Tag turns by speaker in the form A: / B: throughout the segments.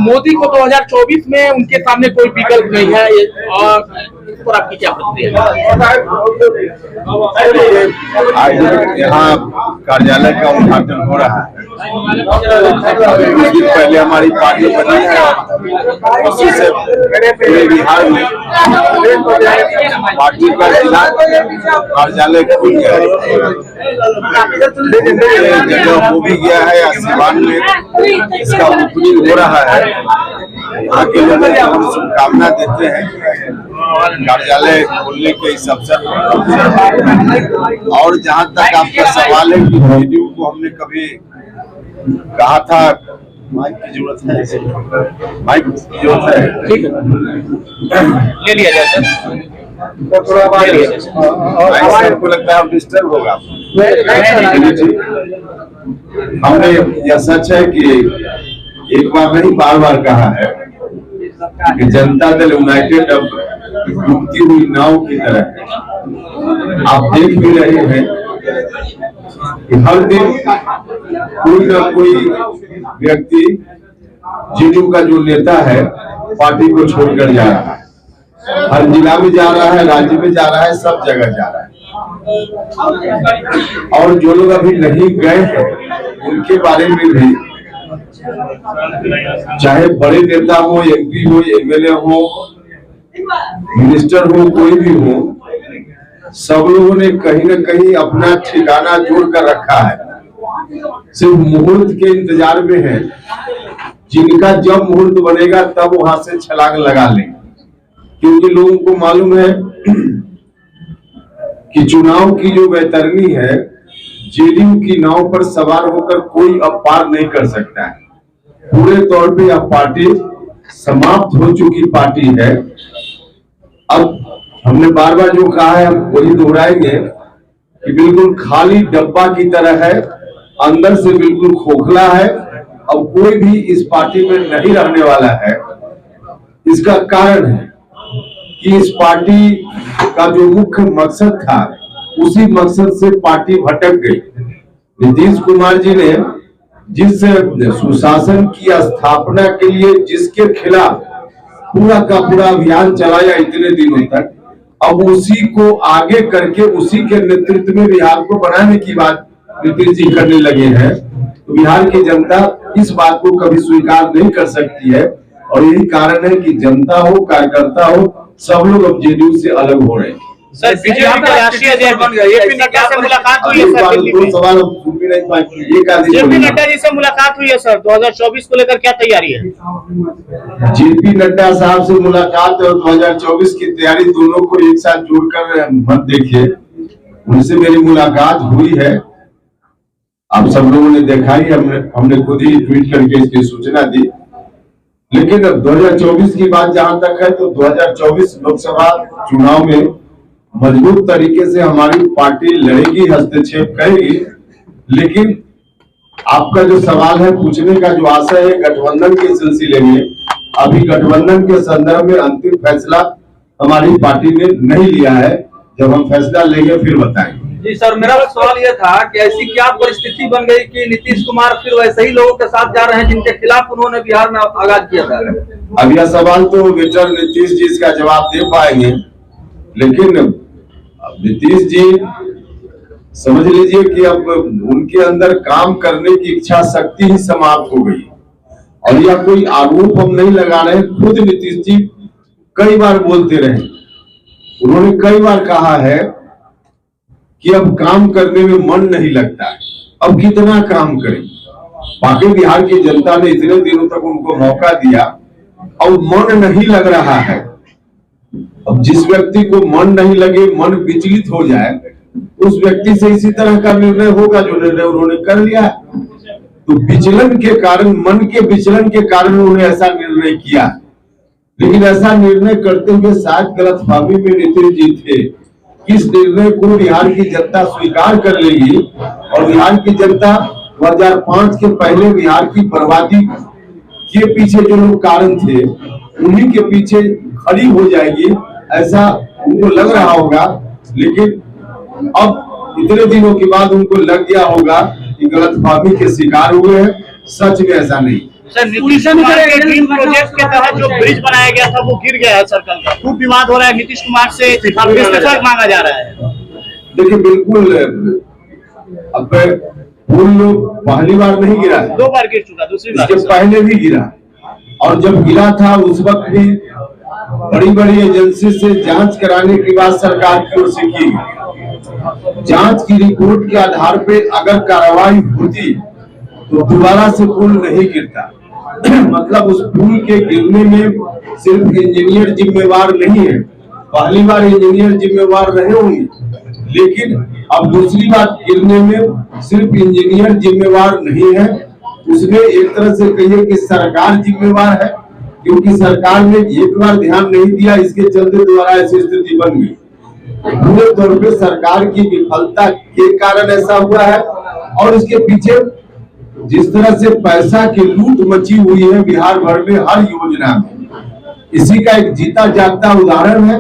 A: मोदी को 2024 में उनके सामने कोई विकल्प नहीं है, और इस पर आपकी क्या प्रतिक्रिया है?
B: आज यहाँ कार्यालय का उद्घाटन हो रहा है। कुछ दिन पहले हमारी पार्टी बनी है, उसी से पूरे बिहार में पार्टी का जिला कार्यालय खुल गया है। जगह हो भी गया है, सिवान में इसका ओपनिंग हो रहा है। वहाँ के लोगों को हम शुभकामना देते हैं कार्यालय खोलने के इस अवसर पर। और जहाँ तक आपका सवाल है कि वीडियो को हमने कभी कहा था, माइक की जरूरत है, माइक की जरूरत है,
A: ठीक है ले लिया जाए सर,
B: आपको लगता है डिस्टर्ब होगा। हमने यह सच है कि एक बार नहीं बार बार कहा है कि जनता दल यूनाइटेड अब डूबती हुई नाव की तरह है। आप देख भी रहे हैं कि हर दिन कोई ना कोई व्यक्ति जेडीयू का जो नेता है पार्टी को छोड़कर जा रहा है। हर जिला में जा रहा है, राज्य में जा रहा है, सब जगह जा रहा है। और जो लोग अभी नहीं गए हैं उनके बारे में भी, चाहे बड़े नेता हो, एमपी हो, एमएलए हो, मिनिस्टर हो, कोई भी हो, सब लोगों ने कहीं न कहीं अपना ठिकाना जोड़ कर रखा है। सिर्फ मुहूर्त के इंतजार में है, जिनका जब मुहूर्त बनेगा तब वहां से छलांग लगा लेंगे। क्योंकि लोगों को मालूम है कि चुनाव की जो वैतरणी है, जेडीयू की नाव पर सवार होकर कोई अब पार नहीं कर सकता है। पूरे तौर पे यह पार्टी समाप्त हो चुकी पार्टी है। अब हमने बार बार जो कहा है हम वही दोहराएंगे कि बिल्कुल खाली डब्बा की तरह है, अंदर से बिल्कुल खोखला है। अब कोई भी इस पार्टी में नहीं रहने वाला है। इसका कारण है कि इस पार्टी का जो मुख्य मकसद था, उसी मकसद से पार्टी भटक गई। नीतीश कुमार जी ने जिस सुशासन की स्थापना के लिए जिसके खिलाफ पूरा का पूरा अभियान चलाया इतने दिनों तक, अब उसी को आगे करके उसी के नेतृत्व में बिहार को बनाने की बात नीतीश जी करने लगे हैं। तो बिहार की जनता इस बात को कभी स्वीकार नहीं कर सकती है। और यही कारण है कि जनता हो, कार्यकर्ता हो, सब लोग अब जेडीयू से अलग हो रहे हैं।
A: सर, बीजेपी का राष्ट्रीय अध्यक्ष बन गए, जेपी नड्डा से मुलाकात हुई है सर दिल्ली में। जेपी नड्डा जी से मुलाकात हुई है सर, 2024 को लेकर क्या तैयारी है?
B: जेपी नड्डा साहब से मुलाकात और 2024 की तैयारी दोनों को एक साथ जोड़कर मत देखिए। उनसे मेरी मुलाकात हुई है, आप सब लोगों ने देखा ही, हमने खुद ही ट्वीट करके इसकी सूचना दी। लेकिन अब 2024 की बात जहां तक है, तो 2024 लोकसभा चुनाव में मजबूत तरीके से हमारी पार्टी लड़ेगी, हस्तक्षेप करेगी। लेकिन आपका जो सवाल है, पूछने का जो आशय है गठबंधन के सिलसिले में, अभी गठबंधन के संदर्भ में अंतिम फैसला हमारी पार्टी ने नहीं लिया है। जब हम फैसला लेंगे फिर बताएंगे।
C: जी सर, मेरा सवाल यह था कि ऐसी क्या परिस्थिति बन गई कि नीतीश कुमार फिर वैसे ही लोगों के साथ जा रहे हैं जिनके खिलाफ उन्होंने बिहार में आगाज किया था?
B: अब यह सवाल तो वेटर नीतीश जी इसका जवाब दे पाएंगे। लेकिन नीतीश जी समझ लीजिए कि अब उनके अंदर काम करने की इच्छा शक्ति ही समाप्त हो गई। और यह कोई आरोप हम नहीं लगा रहे, खुद नीतीश जी कई बार बोलते रहे। उन्होंने कई बार कहा है कि अब काम करने में मन नहीं लगता है, अब कितना काम करें। बाकी बिहार की जनता ने इतने दिनों तक उनको मौका दिया, अब मन नहीं लग रहा है। अब जिस व्यक्ति को मन नहीं लगे, मन विचलित हो जाए, उस व्यक्ति से इसी तरह का निर्णय होगा जो निर्णय उन्होंने कर लिया। तो विचलन के कारण, मन के विचलन के कारण उन्होंने ऐसा निर्णय किया। लेकिन ऐसा निर्णय करते हुए शायद गलतफहमी में नीतीश जी थे। इस निर्णय को बिहार की जनता स्वीकार कर लेगी और बिहार की जनता 2005 के पहले बिहार की बर्बादी के पीछे जो लोग कारण थे, उन्हीं के पीछे खड़ी हो जाएगी, ऐसा उनको लग रहा होगा। लेकिन अब इतने दिनों के बाद उनको लग गया होगा कि गलतफहमी के शिकार हुए हैं। सच में ऐसा नहीं।
A: सर नीतीश कुमार के ड्रीम प्रोजेक्ट के तहत जो ब्रिज बनाया गया था वो गिर गया है सर्कल का, खूब विवाद हो रहा है, नीतीश कुमार से इस्तीफा मांगा जा रहा है।
B: देखिए बिल्कुल, अब पुल पहली बार नहीं गिरा है,
A: 2 बार गिर चुका, दूसरी बार
B: इसके पहले भी गिरा, और जब गिरा था उस वक्त भी बड़ी बड़ी एजेंसी से जांच कराने की बात सरकार की ओर से की गई। जांच की रिपोर्ट के आधार पे अगर कार्रवाई होती तो दोबारा से पुल नहीं गिरता। मतलब उस पुल के गिरने में सिर्फ इंजीनियर जिम्मेवार नहीं है, पहली बार इंजीनियर जिम्मेवार रहे होंगे, लेकिन अब दूसरी बार गिरने में सिर्फ इंजीनियर जिम्मेवार नहीं है, उसमें एक तरह से कहिए कि सरकार जिम्मेवार है, क्योंकि सरकार ने एक बार ध्यान नहीं दिया, इसके चलते दोबारा ऐसी स्थिति बन गई। पूरे तौर पे सरकार की विफलता के कारण ऐसा हुआ है, और इसके पीछे जिस तरह से पैसा की लूट मची हुई है बिहार भर में हर योजना में, इसी का एक जीता जागता उदाहरण है।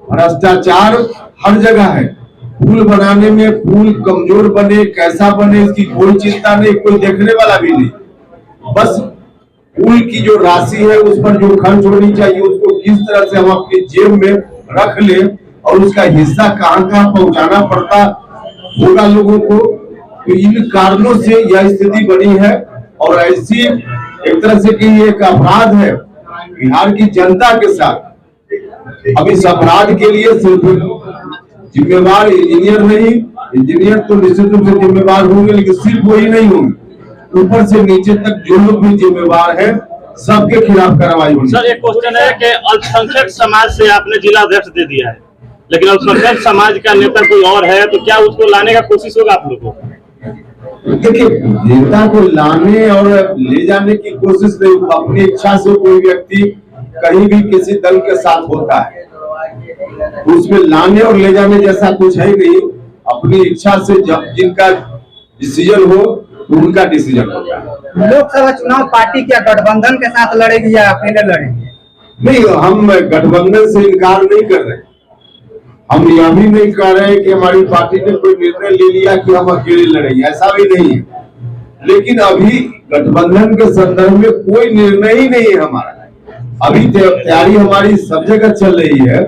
B: भ्रष्टाचार हर जगह है, पुल बनाने में पुल कमजोर बने कैसा बने इसकी कोई चिंता नहीं, कोई देखने वाला भी नहीं, बस पुल की जो राशि है उस पर जो खर्च होनी चाहिए उसको किस तरह से हम अपनी जेब में रख ले और उसका हिस्सा कहां कहां पहुंचाना पड़ता होगा लोगों को, तो इन कारणों से यह स्थिति बनी है। और ऐसी एक तरह से कि एक अपराध है बिहार की जनता के साथ। अब इस अपराध के लिए सिर्फ जिम्मेवार इंजीनियर नहीं, इंजीनियर तो निश्चित रूप से जिम्मेवार होंगे, लेकिन सिर्फ वही नहीं होंगे, ऊपर से नीचे तक जो लोग भी जिम्मेवार है सबके खिलाफ कार्रवाई होगी।
D: सर एक क्वेश्चन है कि अल्पसंख्यक समाज से आपने जिला अध्यक्ष दे दिया है, लेकिन अल्पसंख्यक समाज का नेता कोई और है, तो क्या उसको लाने का कोशिश होगा आप लोगों को?
B: देखिए, नेता को लाने और ले जाने की कोशिश नहीं, अपनी इच्छा से कोई व्यक्ति कहीं भी किसी दल के साथ होता है, उसमें लाने और ले जाने जैसा कुछ है नहीं। अपनी इच्छा से जब जिनका डिसीजन हो तो उनका डिसीजन होता है।
E: लोकसभा चुनाव पार्टी क्या गठबंधन के साथ लड़ेगी या अकेले लड़ेगी?
B: नहीं, हम गठबंधन से इनकार नहीं कर रहे, हम यह भी नहीं कह रहे हैं कि हमारी पार्टी ने कोई निर्णय ले लिया कि हम अकेले लड़ेंगे, ऐसा भी नहीं है। लेकिन अभी गठबंधन के संदर्भ में कोई निर्णय ही नहीं है हमारा, अभी तैयारी हमारी सब जगह चल रही है,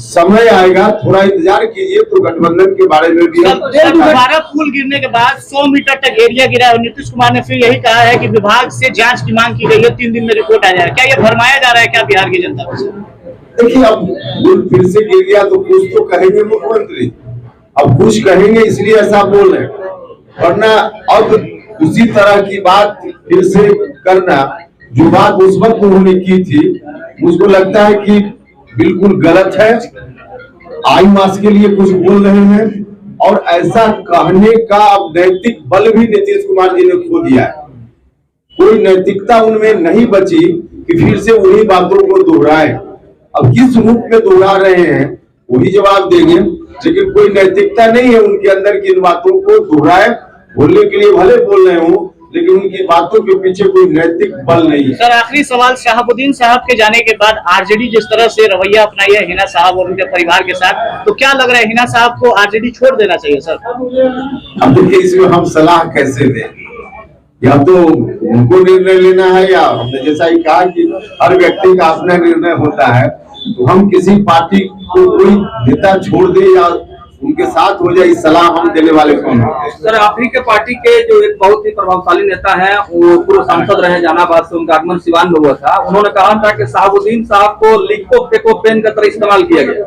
B: समय आएगा, थोड़ा इंतजार कीजिए तो गठबंधन के बारे में भी।
A: दोबारा पुल गिरने के बाद 100 मीटर तक एरिया गिरा है और नीतीश कुमार ने फिर यही कहा है कि विभाग से जांच की मांग की गई है, 3 दिन में रिपोर्ट आ जाएगा। क्या ये भरमाया जा रहा है क्या बिहार की जनता को?
B: देखिए, अब पुल फिर से गिर गया तो कुछ तो कहेंगे मुख्यमंत्री, अब कुछ कहेंगे इसलिए ऐसा बोल रहे, वरना अब उसी तरह की बात फिर से करना जो बात उस वक्त उन्होंने की थी, मुझको लगता है कि बिल्कुल गलत है। आई मास के लिए कुछ बोल रहे हैं और ऐसा कहने का अब नैतिक बल भी नीतीश कुमार जी ने खो दिया है। कोई नैतिकता उनमें नहीं बची कि फिर से उन्हीं बातों को दोहराए। अब किस रूप में दोहरा रहे हैं वही जवाब देंगे, लेकिन कोई नैतिकता नहीं है उनके अंदर की इन बातों को दोहराए। बोलने के लिए भले बोल रहे हो, लेकिन उनकी बातों के पीछे कोई नैतिक बल नहीं है।
A: सर आखिरी सवाल, शहाबुद्दीन साहब के जाने के बाद आरजेडी जिस तरह से रवैया अपनाई है हिना साहब और उनके परिवार के साथ, तो क्या लग रहा है हिना साहब को आरजेडी छोड़ देना चाहिए? सर
B: अब देखिए, इसमें हम सलाह कैसे दें, या तो उनको निर्णय लेना है, या हमने जैसा ही कहा कि हर व्यक्ति का अपना निर्णय होता है, तो हम किसी पार्टी को कोई नेता छोड़ दे या उनके साथ हो जाए, इस सलाह हम देने वाले कौन है?
C: सर आप ही के पार्टी के जो एक बहुत ही प्रभावशाली नेता हैं, वो पूर्व सांसद रहे जहानाबाद से, उनका आगमन सिवान में हुआ था, उन्होंने कहा था कि शहाबुद्दीन साहब को लिखो फेंको पेन का तरह इस्तेमाल किया गया।